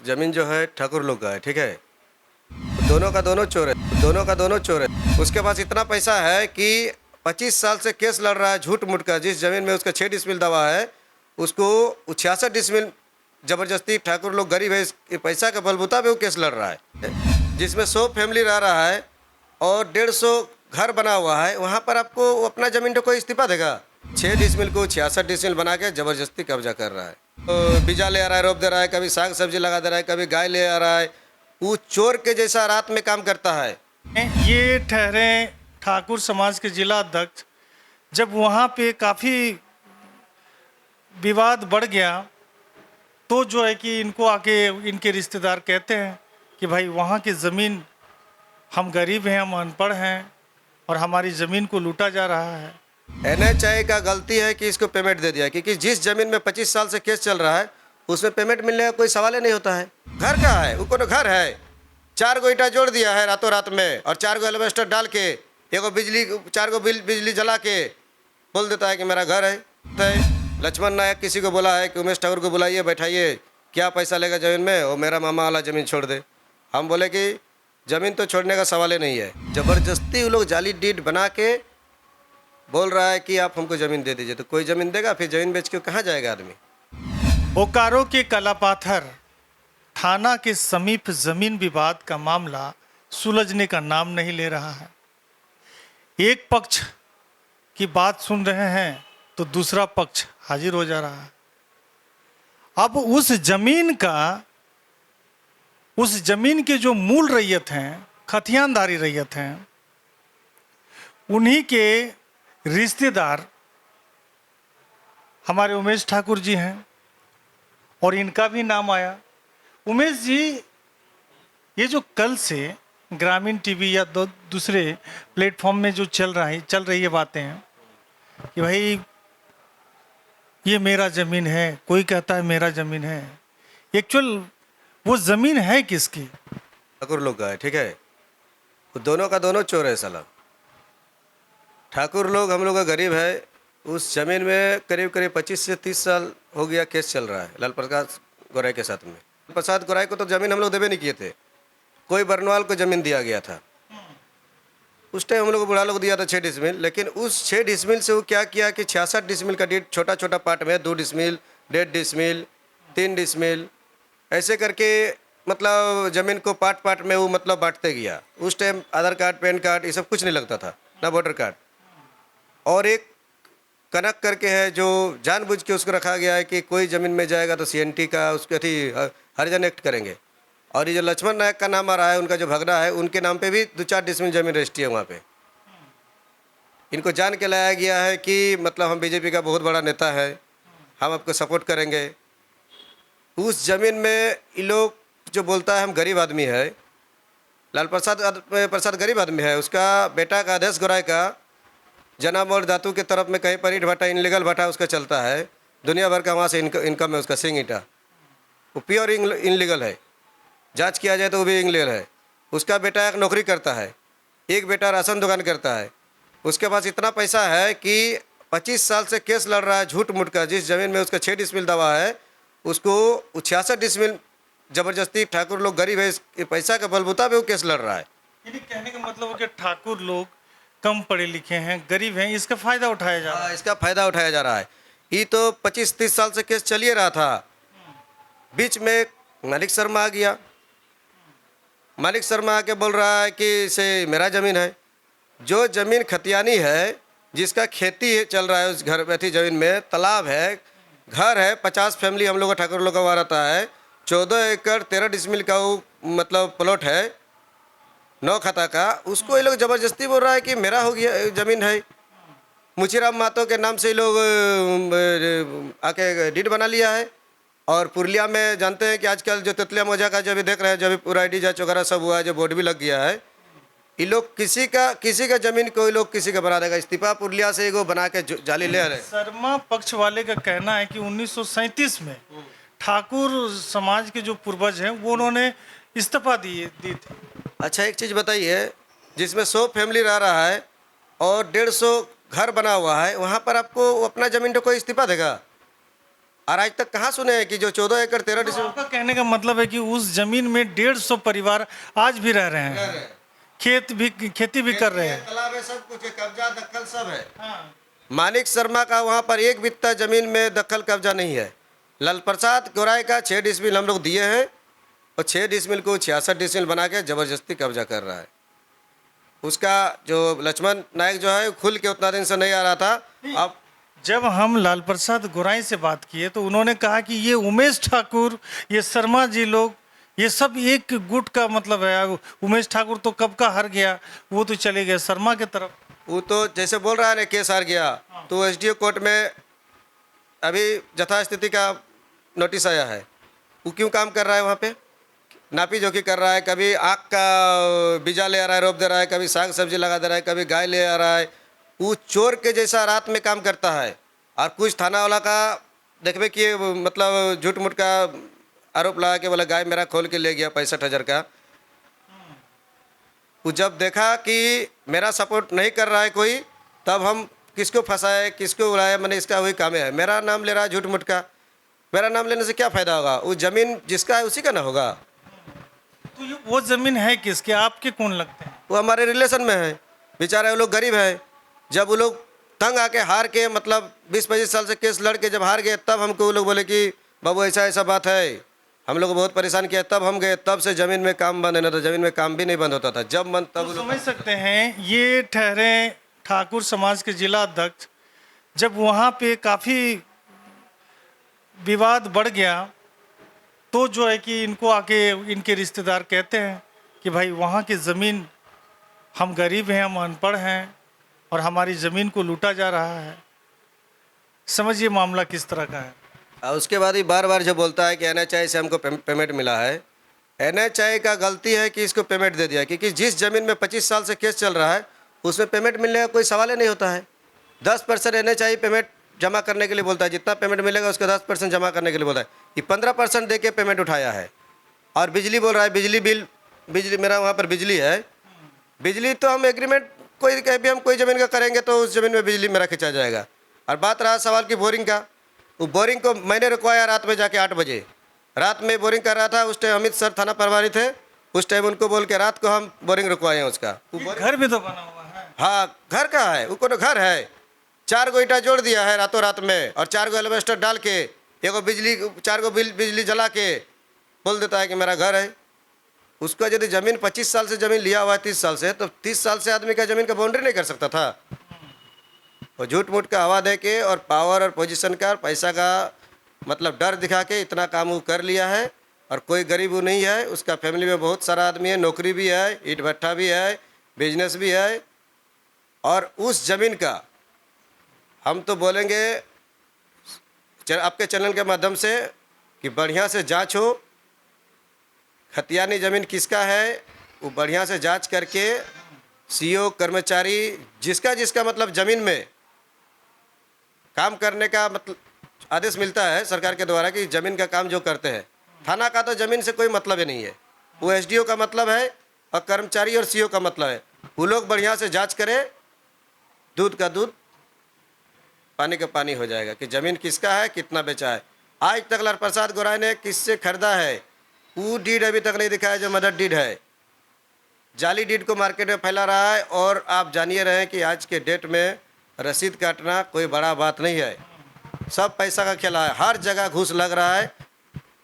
जमीन जो है ठाकुर लोग का है, ठीक है। दोनों का दोनों चोर है, दोनों का दोनों चोर है। उसके पास इतना पैसा है कि 25 साल से केस लड़ रहा है झूठ मूठ का। जिस जमीन में उसका 6 डिसमिल दवा है उसको 66 डिसमिल जबरदस्ती, ठाकुर लोग गरीब है, इसके पैसा के बलबूता पे वो केस लड़ रहा है। जिसमें 100 फैमिली रह रहा है और 150 घर बना हुआ है, वहाँ पर आपको अपना जमीन तो कोई इस्तीफा देगा? 6 डिसमिल को 66 डिसमिल बना के जबरदस्ती कब्जा कर रहा है। तो बीजा ले आ रहा है, रोप दे रहा है, कभी साग सब्जी लगा दे रहा है, कभी गाय ले आ रहा है। वो चोर के जैसा रात में काम करता है। ये ठहरे ठाकुर समाज के जिला अध्यक्ष। जब वहाँ पे काफ़ी विवाद बढ़ गया तो जो है कि इनको आके इनके रिश्तेदार कहते हैं कि भाई वहाँ की ज़मीन, हम गरीब हैं, हम अनपढ़ हैं और हमारी ज़मीन को लूटा जा रहा है। NHI का गलती है कि इसको पेमेंट दे दिया, क्योंकि जिस जमीन में 25 साल से केस चल रहा है उसमें पेमेंट मिलने का कोई सवाल ही नहीं होता है। घर का है, वो कोनो घर है, 4 गो ईटा जोड़ दिया है रातों रात में और 4 गो एल्वेस्टर डाल के, एगो बिजली, 4 गो बिजली जला के बोल देता है कि मेरा घर है। तो लक्ष्मण नायक किसी को बोला है कि उमेश ठाकुर को बुलाइए, बैठाइए, क्या पैसा लेगा ज़मीन में, वो मेरा मामा वाला ज़मीन छोड़ दे। हम बोले कि ज़मीन तो छोड़ने का सवाल ही नहीं है। ज़बरदस्ती वो लोग जाली डीड बना के बोल रहा है कि आप हमको ज़मीन दे दीजिए। तो कोई ज़मीन देगा? फिर ज़मीन बेच के कहाँ जाएगा आदमी? बोकारो के कलापाथर थाना के समीप जमीन विवाद का मामला सुलझने का नाम नहीं ले रहा है। एक पक्ष की बात सुन रहे हैं तो दूसरा पक्ष हाजिर हो जा रहा है। अब उस जमीन के जो मूल रैयत हैं, खतियानदारी रैयत हैं, उन्हीं के रिश्तेदार हमारे उमेश ठाकुर जी हैं और इनका भी नाम आया। उमेश जी, ये जो कल से ग्रामीण टीवी या दूसरे प्लेटफॉर्म में जो चल रही है बातें हैं कि भाई ये मेरा ज़मीन है, कोई कहता है मेरा ज़मीन है, एक्चुअल वो ज़मीन है किसकी? ठाकुर लोग का है, ठीक है। वो दोनों का दोनों चोर है साला। ठाकुर लोग, हम लोग का गरीब है। उस ज़मीन में करीब करीब 25 से 30 साल हो गया केस चल रहा है लाल प्रसाद गौराई के साथ में। प्रसाद गौराई को तो ज़मीन हम लोग देवे नहीं किए थे, कोई बरनवाल को ज़मीन दिया गया था। उस टाइम हम लोग को बुढ़ा लोग दिया था 6 डिसमिल, लेकिन उस 6 डिसमिल से वो क्या किया कि 66 डिसमिल का डीड छोटा छोटा पार्ट में 2 डिसमिल, 1.5 डिसमिल, 3 डिसमिल ऐसे करके मतलब ज़मीन को पार्ट पार्ट में वो मतलब बांटते गया। उस टाइम आधार कार्ड, पैन कार्ड ये सब कुछ नहीं लगता था, ना वोटर कार्ड। और एक कनक करके है जो जानबूझ के उसको रखा गया है कि कोई ज़मीन में जाएगा तो CNT का उसके हरिजन एक्ट करेंगे। और ये जो लक्ष्मण नायक का नाम आ रहा है, उनका जो भगना है, उनके नाम पे भी 2-4 डिसमिल ज़मीन रजिस्ट्री है वहाँ पे। इनको जान के लाया गया है कि मतलब हम BJP का बहुत बड़ा नेता है, हम आपको सपोर्ट करेंगे। उस ज़मीन में ये लोग जो बोलता है हम गरीब आदमी है, लाल प्रसाद गरीब आदमी है। उसका बेटा का आदेश गौराई का जनाब और धातु के तरफ में कहीं पर ईंट भट्टा, इनलीगल भट्टा उसका चलता है, दुनिया भर का वहाँ से इनकम है उसका। सिंह ईंटा वो प्योर इनलीगल है, जांच किया जाए तो वो भी इनलीगल है। उसका बेटा एक नौकरी करता है, एक बेटा राशन दुकान करता है। उसके पास इतना पैसा है कि 25 साल से केस लड़ रहा है झूठ मूठ का। जिस ज़मीन में उसका 6 डिसमिल दवा है उसको 66 डिसमिल जबरदस्ती, ठाकुर लोग गरीब है, इसके पैसा के बलबूता पे वो केस लड़ रहा है। यानी कहने का मतलब है कि ठाकुर लोग कम पढ़े लिखे हैं, गरीब हैं, इसका फ़ायदा उठाया जा रहा है। इसका फ़ायदा उठाया जा रहा है। ये तो 25-30 साल से केस चलिए रहा था। बीच में मालिक शर्मा आ गया। मालिक शर्मा आके बोल रहा है कि इसे मेरा ज़मीन है। जो ज़मीन खतियानी है, जिसका खेती चल रहा है, उस घर बैठी ज़मीन में तालाब है, घर है, 50 फैमिली हम लोग का ठाकुर लोग का वहाँ रहता है। 14 एकड़ 13 डिसमिल का वो मतलब प्लॉट है, 9 खाता का। उसको ये लोग ज़बरदस्ती बोल रहा है कि मेरा हो गया ज़मीन है। मुचीराम मातो के नाम से ये लोग आके डीड बना लिया है। और पुरलिया में जानते हैं कि आजकल जो तितलिया मोजा का जो भी देख रहे हैं, जो भी पूरा ID जांच वगैरह सब हुआ है, जो बोर्ड भी लग गया है, ये लोग किसी का ज़मीन कोई लोग किसी का बना देगा। इस्तीफा पुरलिया से एगो बना के जाली ले रहे। शर्मा पक्ष वाले का कहना है कि 1937 में ठाकुर समाज के जो पूर्वज हैं वो उन्होंने इस्तीफा दी थी। अच्छा, एक चीज़ बताइए, जिसमें 100 फैमिली रह रहा है और 150 घर बना हुआ है, वहाँ पर आपको अपना ज़मीन तो कोई इस्तीफा देगा? और आज तक कहाँ सुने हैं कि जो 14 एकड़ 13 तो डिसमिल आपका कहने का मतलब है कि उस जमीन में 150 परिवार आज भी रह रहे हैं, खेती भी कर रहे हैं। तालाब है, सब कुछ है, कब्जा दखल सब है। हाँ। मानिक शर्मा का वहाँ पर एक बित्ता जमीन में दखल कब्जा नहीं है। लाल प्रसाद गौराई का 6 डिसमिल हम लोग दिए हैं और 6 डिसमिल को 66 डिसमिल बना के ज़बरदस्ती कब्जा कर रहा है। उसका जो लक्ष्मण नायक जो है खुल के उतना दिन से नहीं आ रहा था। अब जब हम लाल प्रसाद गौराई से बात किए तो उन्होंने कहा कि ये उमेश ठाकुर, ये शर्मा जी लोग, ये सब एक गुट का मतलब है। उमेश ठाकुर तो कब का हार गया, वो तो चले गए शर्मा की तरफ। वो तो जैसे बोल रहा है ना केस हार गया, तो एसडीओ कोर्ट में अभी यथास्थिति का नोटिस आया है। वो क्यों काम कर रहा है वहाँ पे? नापी जोखी कर रहा है, कभी आँख का बीजा ले आ रहा है, रोप दे रहा है, कभी साग सब्जी लगा दे रहा है, कभी गाय ले आ रहा है। वो चोर के जैसा रात में काम करता है। और कुछ थाना वाला का देखबे कि मतलब झूठ मूठ का आरोप लगा के बोला गाय मेरा खोल के ले गया 65,000 का। वो जब देखा कि मेरा सपोर्ट नहीं कर रहा है कोई, तब हम किसको फंसाए, किसको उड़ाए, मैंने इसका वही काम है। मेरा नाम ले रहा है झूठ मूठ का, मेरा नाम लेने से क्या फ़ायदा होगा? वो ज़मीन जिसका है उसी का ना होगा। तो ये वो जमीन है किसके, आपके कौन लगते हैं? वो हमारे रिलेशन में है। बेचारे वो लोग गरीब है। जब वो लोग तंग आके हार के मतलब 20-25 साल से केस लड़ के जब हार गए, तब हमको वो लोग बोले कि बाबू ऐसा ऐसा बात है, हम लोग को बहुत परेशान किया। तब हम गए, तब से ज़मीन में काम बंद है, ना तो ज़मीन में काम भी नहीं बंद होता था। जब मन तब तो लोग समझ सकते हैं ये ठहरे ठाकुर समाज के जिला अध्यक्ष। जब वहाँ पे काफ़ी विवाद बढ़ गया तो जो है कि इनको आके इनके रिश्तेदार कहते हैं कि भाई वहाँ की ज़मीन, हम गरीब हैं, हम अनपढ़ हैं और हमारी ज़मीन को लूटा जा रहा है। समझिए मामला किस तरह का है। और उसके बाद ही बार बार जो बोलता है कि एनएचआई से हमको पेमेंट मिला है। एनएचआई का गलती है कि इसको पेमेंट दे दिया, क्योंकि जिस ज़मीन में 25 साल से केस चल रहा है उसमें पेमेंट मिलने का कोई सवाल ही नहीं होता है। 10% एनएचआई पेमेंट जमा करने के लिए बोलता है, जितना पेमेंट मिलेगा उसका 10% जमा करने के लिए बोलता है। ये 15% दे के पेमेंट उठाया है। और बिजली बोल रहा है बिजली बिल, बिजली मेरा वहाँ पर बिजली है, बिजली तो हम एग्रीमेंट कोई कहीं भी हम कोई ज़मीन का करेंगे तो उस ज़मीन में बिजली मेरा खिंचा जाएगा। और बात रहा सवाल की बोरिंग का, वो बोरिंग को मैंने रुकवाया रात में जाके 8 बजे। रात में बोरिंग कर रहा था, उस टाइम अमित सर थाना प्रभारी थे, उस टाइम उनको बोल के रात को हम बोरिंग रुकवाए हैं उसका। वो घर भी तो बना हुआ है। हाँ, घर का है, वो कोनो घर है। 4 गो ईटा जोड़ दिया है रातों रात में, और 4 गो एल्वेस्टर डाल के, एगो बिजली 4 गो बिजली जला के बोल देता है कि मेरा घर है। उसका यदि ज़मीन 25 साल से ज़मीन लिया हुआ है 30 साल से, तो 30 साल से आदमी का ज़मीन का बाउंड्री नहीं कर सकता था। और झूठ मूठ का हवा दे के और पावर और पोजीशन का और पैसा का मतलब डर दिखा के इतना काम वो कर लिया है। और कोई गरीब वो नहीं है, उसका फैमिली में बहुत सारा आदमी है, नौकरी भी है, ईंट भट्ठा भी है, बिजनेस भी है। और उस ज़मीन का हम तो बोलेंगे आपके चैनल के माध्यम से कि बढ़िया से जांच हो, खतियानी ज़मीन किसका है वो बढ़िया से जांच करके सीओ कर्मचारी जिसका जिसका मतलब ज़मीन में काम करने का मतलब आदेश मिलता है सरकार के द्वारा कि ज़मीन का काम जो करते हैं। थाना का तो ज़मीन से कोई मतलब ही नहीं है, वो एसडीओ का मतलब है और कर्मचारी और सीओ का मतलब है। वो लोग बढ़िया से जांच करें, दूध का दूध पानी का पानी हो जाएगा कि ज़मीन किसका है, कितना बेचा है। आज तक लाल प्रसाद गौराई ने किससे खरीदा है वो डीड अभी तक नहीं दिखाया जो मदर डीड है। जाली डीड को मार्केट में फैला रहा है। और आप जानिए रहे कि आज के डेट में रसीद काटना कोई बड़ा बात नहीं है, सब पैसा का खेला है। हर जगह घूस लग रहा है,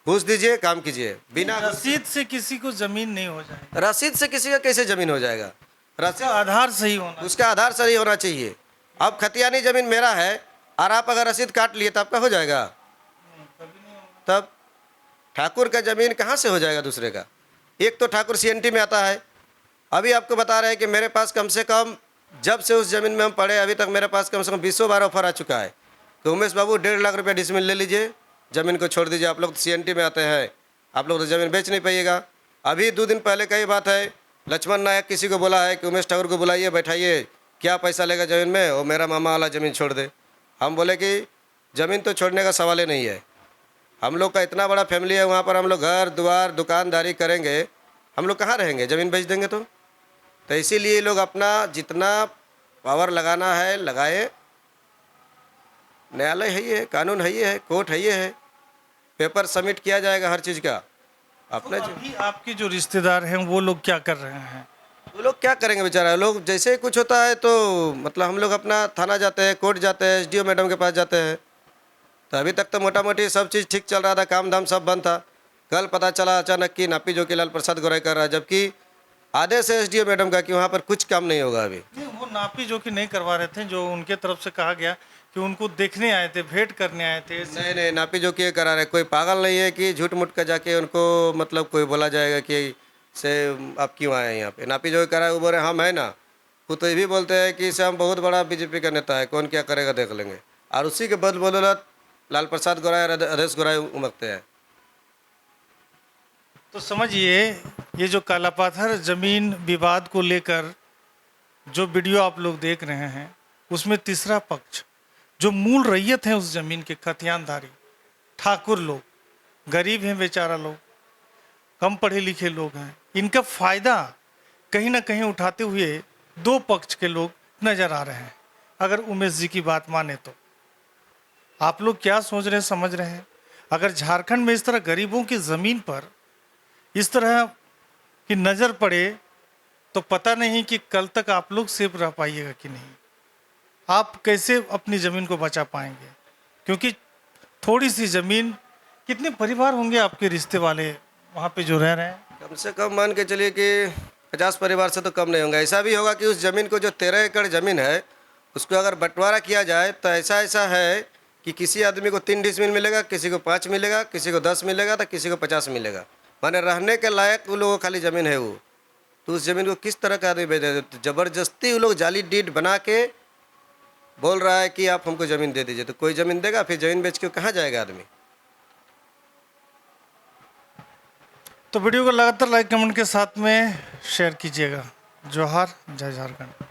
घूस दीजिए काम कीजिए। बिना रसीद से किसी को जमीन नहीं हो जाए। रसीद से किसी का कैसे ज़मीन हो जाएगा? रसीद आधार सही होना, उसका आधार सही होना चाहिए। अब खतियानी ज़मीन मेरा है और आप अगर रसीद काट लिए तो आपका हो जाएगा? तब ठाकुर का ज़मीन कहाँ से हो जाएगा दूसरे का? एक तो ठाकुर सीएनटी में आता है। अभी आपको बता रहे हैं कि मेरे पास कम से कम जब से उस ज़मीन में हम पढ़े अभी तक मेरे पास कम से कम 20 बार ऑफर आ चुका है कि उमेश बाबू 1.5 लाख रुपया डिसमिल ले लीजिए, ज़मीन को छोड़ दीजिए, आप लोग सीएनटी में आते हैं, आप लोग तो ज़मीन बेच नहीं पाइएगा। अभी 2 दिन पहले कई बात है, लक्ष्मण नायक किसी को बोला है कि उमेश ठाकुर को बुलाइए, बैठाइए, क्या पैसा लेगा ज़मीन में, वो मेरा मामा वाला ज़मीन छोड़ दे। हम बोले कि ज़मीन तो छोड़ने का सवाल ही नहीं है, हम लोग का इतना बड़ा फैमिली है, वहाँ पर हम लोग घर द्वार दुकानदारी करेंगे, हम लोग कहाँ रहेंगे? ज़मीन बेच देंगे तो इसीलिए लोग अपना जितना पावर लगाना है लगाए, न्यायालय है ही है, कानून है ही है, कोर्ट है ही है, पेपर सबमिट किया जाएगा हर चीज़ का अपना तो अभी आपके जो रिश्तेदार हैं वो लोग क्या कर रहे हैं? वो लोग क्या करेंगे बेचारा, लोग जैसे ही कुछ होता है तो मतलब हम लोग अपना थाना जाते हैं, कोर्ट जाते हैं, एसडीओ मैडम के पास जाते हैं। तो अभी तक तो मोटा मोटी सब चीज़ ठीक चल रहा था, काम धाम सब बंद था। कल पता चला अचानक कि नापी जोकी लाल प्रसाद गौराई कर रहा है, जबकि आदेश है एसडीओ मैडम का कि वहाँ पर कुछ काम नहीं होगा अभी। नहीं, वो नापी जो कि नहीं करवा रहे थे, जो उनके तरफ से कहा गया कि उनको देखने आए थे, भेंट करने आए थे। नहीं नहीं, नापी जोकी करा रहे, कोई पागल नहीं है कि झूठ मूठ कर जाके उनको मतलब कोई बोला जाएगा कि से आप क्यों आए हैं यहाँ पे। नापी जोकी करा है, वो बोले हम है ना, वो तो ये भी बोलते हैं कि इसे हम बहुत बड़ा बीजेपी का नेता है, कौन क्या करेगा देख लेंगे, और उसी के बदौलत लाल प्रसाद गौराई और अधेश गौराई उमकते हैं। तो समझिए, ये जो कालापाथर जमीन विवाद को लेकर जो वीडियो आप लोग देख रहे हैं, उसमें तीसरा पक्ष जो मूल रैयत है उस जमीन के, खतियानधारी ठाकुर लोग, गरीब हैं बेचारा लोग, कम पढ़े लिखे लोग हैं, इनका फायदा कहीं ना कहीं उठाते हुए दो पक्ष के लोग नजर आ रहे हैं। अगर उमेश जी की बात माने तो आप लोग क्या सोच रहे हैं, समझ रहे हैं? अगर झारखंड में इस तरह गरीबों की जमीन पर इस तरह की नजर पड़े तो पता नहीं कि कल तक आप लोग सेफ रह पाइएगा कि नहीं, आप कैसे अपनी ज़मीन को बचा पाएंगे? क्योंकि थोड़ी सी ज़मीन, कितने परिवार होंगे आपके रिश्ते वाले वहाँ पे जो रह रहे हैं? कम से कम मान के चलिए कि 50 परिवार से तो कम नहीं होंगे। ऐसा भी होगा कि उस ज़मीन को जो 13 एकड़ ज़मीन है उसको अगर बंटवारा किया जाए तो ऐसा ऐसा है कि किसी आदमी को 3 डिसमिल मिलेगा, किसी को 5 मिलेगा, किसी को 10 मिलेगा, तो किसी को 50 मिलेगा। माने रहने के लायक वो लोगों खाली ज़मीन है वो, तो उस ज़मीन को किस तरह का आदमी बेच देते? ज़बरदस्ती वो लोग जाली डीड बना के बोल रहा है कि आप हमको ज़मीन दे दीजिए, तो कोई ज़मीन देगा? फिर ज़मीन बेच के कहाँ जाएगा आदमी? तो वीडियो को लगातार लाइक कमेंट के साथ में शेयर कीजिएगा। जोहार, जय झारखंड।